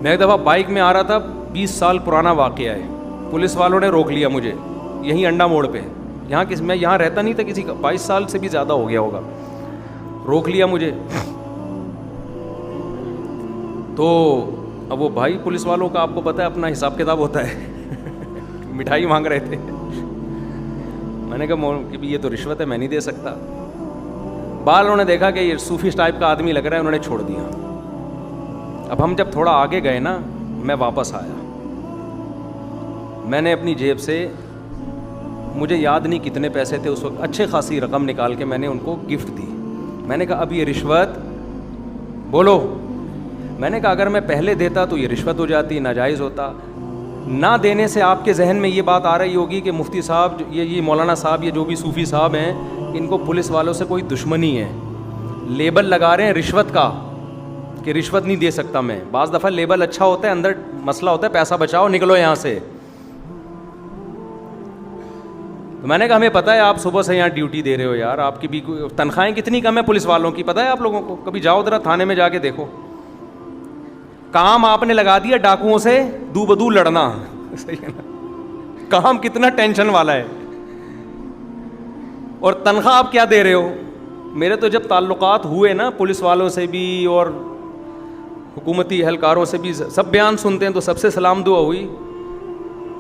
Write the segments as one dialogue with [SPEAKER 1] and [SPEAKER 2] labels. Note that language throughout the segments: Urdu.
[SPEAKER 1] میں ایک دفعہ بائک میں آ رہا تھا, 20 سال پرانا واقعہ ہے, پولیس والوں نے روک لیا مجھے یہیں انڈا موڑ پہ. میں یہاں رہتا نہیں تھا, کسی کا 22 سال سے بھی زیادہ ہو گیا ہوگا. روک لیا مجھے. تو اب وہ بھائی پولیس والوں کا آپ کو پتہ ہے اپنا حساب کتاب ہوتا ہے. مٹھائی مانگ رہے تھے. میں نے کہا کہ یہ تو رشوت ہے, میں نہیں دے سکتا. بعد انہوں نے دیکھا کہ یہ صوفی ٹائپ کا آدمی لگ رہا ہے, انہوں نے چھوڑ دیا. اب ہم جب تھوڑا آگے گئے نا, میں واپس آیا, میں نے اپنی جیب سے, مجھے یاد نہیں کتنے پیسے تھے اس وقت, اچھے خاصی رقم نکال کے میں نے ان کو گفٹ دی. میں نے کہا اب یہ رشوت بولو. میں نے کہا اگر میں پہلے دیتا تو یہ رشوت ہو جاتی, ناجائز ہوتا. نہ دینے سے آپ کے ذہن میں یہ بات آ رہی ہوگی کہ مفتی صاحب, یہ مولانا صاحب, یہ جو بھی صوفی صاحب ہیں, ان کو پولیس والوں سے کوئی دشمنی ہے. لیبل لگا رہے ہیں رشوت کا کہ رشوت نہیں دے سکتا میں. بعض دفعہ لیبل اچھا ہوتا ہے, اندر مسئلہ ہوتا ہے پیسہ بچاؤ, نکلو یہاں سے. تو میں نے کہا ہمیں پتہ ہے آپ صبح سے یہاں ڈیوٹی دے رہے ہو یار, آپ کی بھی تنخواہیں کتنی کم ہے پولیس والوں کی, پتہ ہے آپ لوگوں کو؟ کبھی جاؤ ذرا تھانے میں جا کے دیکھو. کام آپ نے لگا دیا ڈاکوؤں سے دو بدو لڑنا. صحیح ہے نا, کام کتنا ٹینشن والا ہے, اور تنخواہ آپ کیا دے رہے ہو. میرے تو جب تعلقات ہوئے نا پولیس والوں سے بھی اور حکومتی اہلکاروں سے بھی, سب بیان سنتے ہیں تو سب سے سلام دعا ہوئی.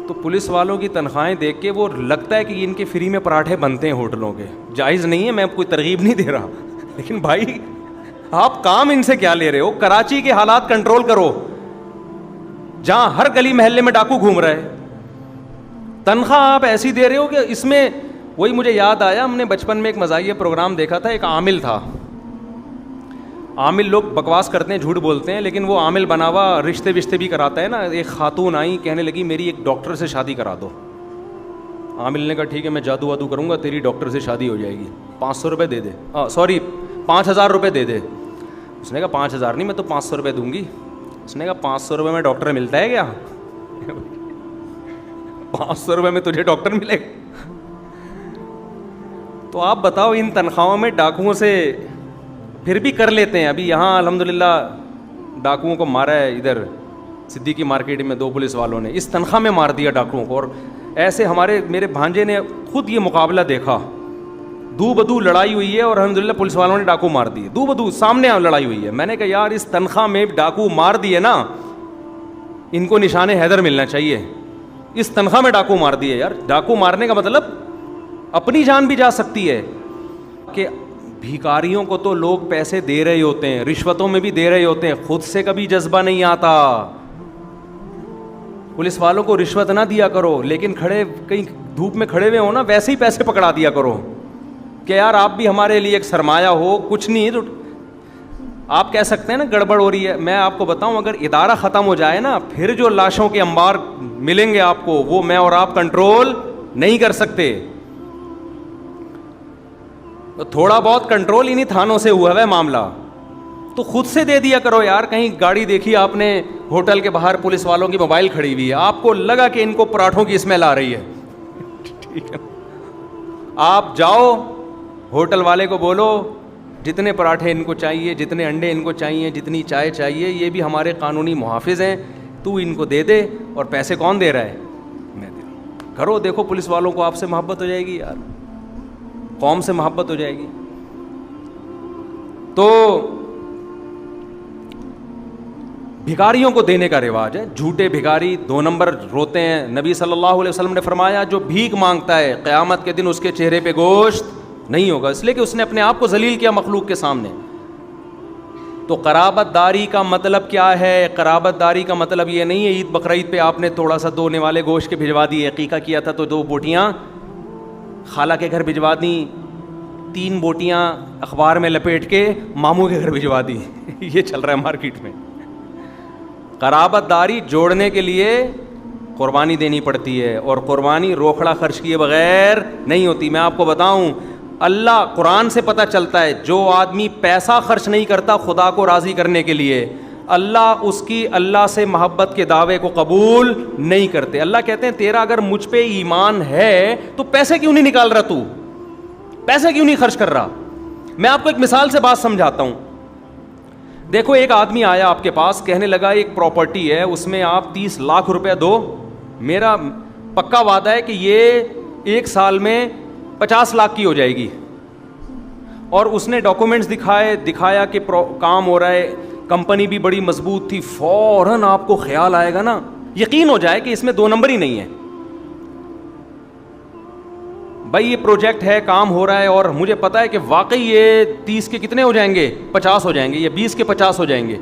[SPEAKER 1] تو پولیس والوں کی تنخواہیں دیکھ کے وہ لگتا ہے کہ ان کے فری میں پراٹھے بنتے ہیں ہوٹلوں کے. جائز نہیں ہے, میں کوئی ترغیب نہیں دے رہا, لیکن بھائی آپ کام ان سے کیا لے رہے ہو. کراچی کے حالات کنٹرول کرو جہاں ہر گلی محلے میں ڈاکو گھوم رہا ہے, تنخواہ آپ ایسی دے رہے ہو کہ اس میں. وہی مجھے یاد آیا, ہم نے بچپن میں ایک مزاحیہ پروگرام دیکھا تھا, ایک عامل تھا. عامل لوگ بکواس کرتے ہیں, جھوٹ بولتے ہیں, لیکن وہ عامل بنا ہوا رشتے بھی کراتا ہے نا. ایک خاتون آئی, کہنے لگی میری ایک ڈاکٹر سے شادی کرا دو. عامل نے کہا ٹھیک ہے میں جادو وادو کروں گا, تیری ڈاکٹر سے شادی ہو جائے گی, 500 روپے دے دے, 5,000 روپے دے دے. اس نے کہا 5,000 نہیں, میں تو 500 روپے دوں گی. اس نے کہا 500 روپے میں ڈاکٹر ملتا ہے کیا؟ 500 روپے میں تجھے ڈاکٹر ملے گا؟ تو آپ بتاؤ ان تنخواہوں میں ڈاکوؤں سے پھر بھی کر لیتے ہیں. ابھی یہاں الحمدللہ ڈاکوؤں کو مارا ہے, ادھر صدیقی مارکیٹ میں 2 پولیس والوں نے اس تنخواہ میں مار دیا ڈاکوؤں کو. اور ایسے میرے بھانجے نے خود یہ مقابلہ دیکھا, دو بدو لڑائی ہوئی ہے اور الحمدللہ پولیس والوں نے ڈاکو مار دیے, دو بدو سامنے لڑائی ہوئی ہے. میں نے کہا یار اس تنخواہ میں ڈاکو مار دیے نا, ان کو نشان حیدر ملنا چاہیے. اس تنخواہ میں ڈاکو مار دیے یار. ڈاکو مارنے کا مطلب اپنی جان بھی جا سکتی ہے. کہ بھیکاریوں کو تو لوگ پیسے دے رہے ہوتے ہیں, رشوتوں میں بھی دے رہے ہوتے ہیں, خود سے کبھی جذبہ نہیں آتا. پولیس والوں کو رشوت نہ دیا کرو, لیکن کہیں دھوپ میں کھڑے ہوئے ہو نا, ویسے ہی پیسے پکڑا دیا کرو کہ یار آپ بھی ہمارے لیے ایک سرمایہ ہو. کچھ نہیں تو آپ کہہ سکتے ہیں نا گڑبڑ ہو رہی ہے. میں آپ کو بتاؤں, اگر ادارہ ختم ہو جائے نا, پھر جو لاشوں کے انبار ملیں گے آپ کو, وہ میں اور آپ کنٹرول نہیں کر سکتے. تو تھوڑا بہت کنٹرول انہی تھانوں سے ہوا ہے معاملہ, تو خود سے دے دیا کرو یار. کہیں گاڑی دیکھی آپ نے ہوٹل کے باہر پولیس والوں کی موبائل کھڑی ہوئی ہے, آپ کو لگا کہ ان کو پراٹھوں کی اسمیل آ رہی ہے, ٹھیک ہے, آپ جاؤ ہوٹل والے کو بولو جتنے پراٹھے ان کو چاہیے, جتنے انڈے ان کو چاہیے, جتنی چائے چاہیے, یہ بھی ہمارے قانونی محافظ ہیں, تو ان کو دے دے. اور پیسے کون دے رہا ہے؟ میں دے رہا ہوں. کرو, دیکھو پولیس والوں کو آپ سے محبت ہو جائے گی یار, قوم سے محبت ہو جائے گی. تو بھکاریوں کو دینے کا رواج ہے. جھوٹے بھکاری 2 نمبر روتے ہیں. نبی صلی اللہ علیہ وسلم نے فرمایا جو بھیک مانگتا ہے قیامت کے دن اس کے چہرے پہ گوشت نہیں ہوگا, اس لیے کہ اس نے اپنے آپ کو ذلیل کیا مخلوق کے سامنے. تو قرابت داری کا مطلب کیا ہے؟ قرابت داری کا مطلب یہ نہیں ہے عید بقرعید پہ آپ نے تھوڑا سا دونے والے گوشت کے بھجوا دیے, عقیقہ کیا تھا تو 2 بوٹیاں خالہ کے گھر بھجوا دیں, 3 بوٹیاں اخبار میں لپیٹ کے ماموں کے گھر بھجوا دی. یہ چل رہا ہے مارکیٹ میں. قرابت داری جوڑنے کے لیے قربانی دینی پڑتی ہے, اور قربانی روکھڑا خرچ کیے بغیر نہیں ہوتی. میں آپ کو بتاؤں, اللہ قرآن سے پتہ چلتا ہے جو آدمی پیسہ خرچ نہیں کرتا خدا کو راضی کرنے کے لیے, اللہ اس کی اللہ سے محبت کے دعوے کو قبول نہیں کرتے. اللہ کہتے ہیں تیرا اگر مجھ پہ ایمان ہے تو پیسے کیوں نہیں نکال رہا, تو پیسے کیوں نہیں خرچ کر رہا. میں آپ کو ایک مثال سے بات سمجھاتا ہوں. دیکھو ایک آدمی آیا آپ کے پاس, کہنے لگا ایک پراپرٹی ہے, اس میں آپ 30 لاکھ روپے دو, میرا پکا وعدہ ہے کہ یہ 1 سال میں 50 لاکھ کی ہو جائے گی. اور اس نے ڈاکومنٹس دکھایا کہ کام ہو رہا ہے, کمپنی بھی بڑی مضبوط تھی. فوراً آپ کو خیال آئے گا نا, یقین ہو جائے کہ اس میں 2 نمبر ہی نہیں ہے. بھائی یہ پروجیکٹ ہے, کام ہو رہا ہے, اور مجھے پتا ہے کہ واقعی یہ 30 کے کتنے ہو جائیں گے, 50 ہو جائیں گے, یہ 20 کے 50 ہو جائیں گے.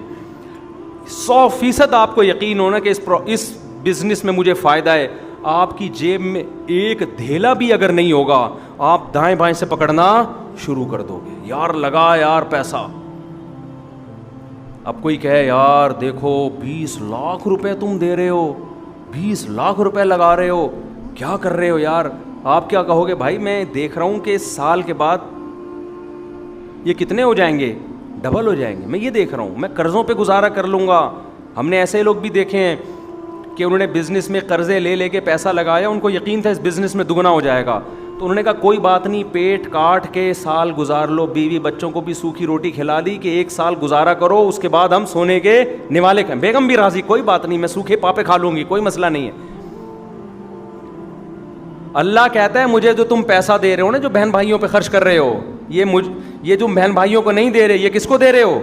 [SPEAKER 1] 100% آپ کو یقین ہونا کہ اس بزنس میں مجھے فائدہ ہے. آپ کی جیب میں ایک دھیلا بھی اگر نہیں ہوگا, آپ دائیں بائیں سے پکڑنا شروع کر دو گے, یار لگا یار پیسہ. اب کوئی کہے یار دیکھو 20 لاکھ روپے تم دے رہے ہو, 20 لاکھ روپے لگا رہے ہو, کیا کر رہے ہو یار. آپ کیا کہو گے؟ بھائی میں دیکھ رہا ہوں کہ اس سال کے بعد یہ کتنے ہو جائیں گے, ڈبل ہو جائیں گے. میں یہ دیکھ رہا ہوں, میں قرضوں پہ گزارا کر لوں گا. ہم نے ایسے لوگ بھی دیکھے ہیں کہ انہوں نے بزنس میں قرضے لے کے پیسہ لگایا, ان کو یقین تھا اس بزنس میں دگنا ہو جائے گا, تو انہوں نے کہا کوئی بات نہیں, پیٹ کاٹ کے سال گزار لو, بیوی بچوں کو بھی سوکھی روٹی کھلا دی کہ 1 سال گزارا کرو, اس کے بعد ہم سونے کے نوالے کھائیں. بیگم بھی راضی, کوئی بات نہیں, میں سوکھے پاپے کھا لوں گی, کوئی مسئلہ نہیں ہے. اللہ کہتا ہے مجھے جو تم پیسہ دے رہے ہو نا, جو بہن بھائیوں پہ خرچ کر رہے ہو, یہ جو بہن بھائیوں کو نہیں دے رہے, یہ کس کو دے رہے ہو؟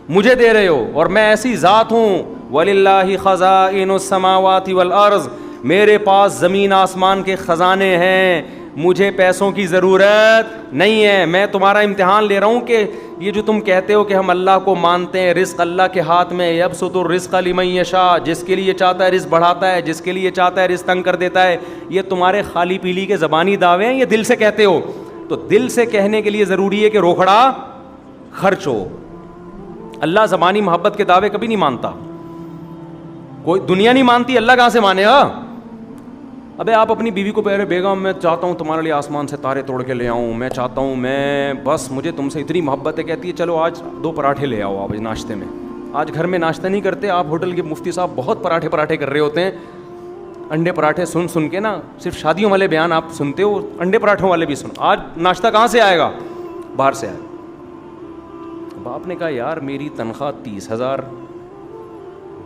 [SPEAKER 1] مجھے دے رہے ہو. اور میں ایسی ذات ہوں, وَلِلَّهِ خَزَائِنُ السَّمَاوَاتِ وَالْأَرْضِ, میرے پاس زمین آسمان کے خزانے ہیں, مجھے پیسوں کی ضرورت نہیں ہے. میں تمہارا امتحان لے رہا ہوں کہ یہ جو تم کہتے ہو کہ ہم اللہ کو مانتے ہیں, رزق اللہ کے ہاتھ میں, یبسط الرزق لمن یشاء, جس کے لیے چاہتا ہے رزق بڑھاتا ہے, جس کے لیے چاہتا ہے رزق تنگ کر دیتا ہے. یہ تمہارے خالی پیلی کے زبانی دعوے ہیں, یہ دل سے کہتے ہو. تو دل سے کہنے کے لیے ضروری ہے کہ روکھڑا خرچ ہو. اللہ زبانی محبت کے دعوے کبھی نہیں مانتا, کوئی دنیا نہیں مانتی, اللہ کہاں سے مانے گا؟ ابے آپ اپنی بیوی کو کہہ رہے بیگم میں چاہتا ہوں تمہارے لیے آسمان سے تارے توڑ کے لے آؤں, میں چاہتا ہوں, میں بس مجھے تم سے اتنی محبت ہے. کہتی ہے چلو آج 2 پراٹھے لے آؤ آپ ناشتے میں. آج گھر میں ناشتہ نہیں کرتے آپ, ہوٹل کے مفتی صاحب بہت پراٹھے کر رہے ہوتے ہیں, انڈے پراٹھے سن کے نا, صرف شادیوں والے بیان آپ سنتے ہو, انڈے پراٹھوں والے بھی سنو. آج ناشتہ کہاں سے آئے گا؟ باہر سے آئے. باپ نے کہا یار میری تنخواہ 30,000,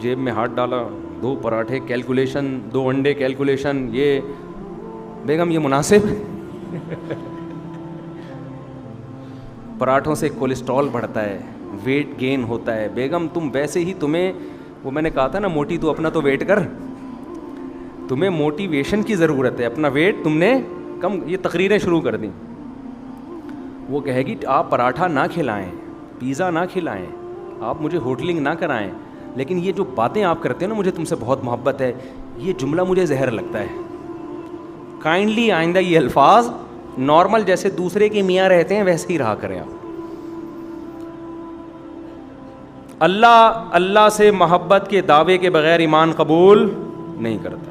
[SPEAKER 1] جیب میں ہاتھ ڈالا, 2 پراٹھے کیلکولیشن, 2 انڈے کیلکولیشن, یہ بیگم یہ مناسب؟ پراٹھوں سے کولیسٹرول بڑھتا ہے, ویٹ گین ہوتا ہے. بیگم تم ویسے ہی, تمہیں وہ میں نے کہا تھا نا موٹی, تو اپنا تو ویٹ کر, تمہیں موٹیویشن کی ضرورت ہے, اپنا ویٹ تم نے کم. یہ تقریریں شروع کر دیں. وہ کہے گی آپ پراٹھا نہ کھلائیں, پیزا نہ کھلائیں, آپ مجھے ہوٹلنگ نہ کرائیں, لیکن یہ جو باتیں آپ کرتے ہیں نا, مجھے تم سے بہت محبت ہے, یہ جملہ مجھے زہر لگتا ہے. کائنڈلی آئندہ یہ الفاظ نارمل جیسے دوسرے کے میاں رہتے ہیں ویسے ہی رہا کریں آپ. اللہ سے محبت کے دعوے کے بغیر ایمان قبول نہیں کرتا.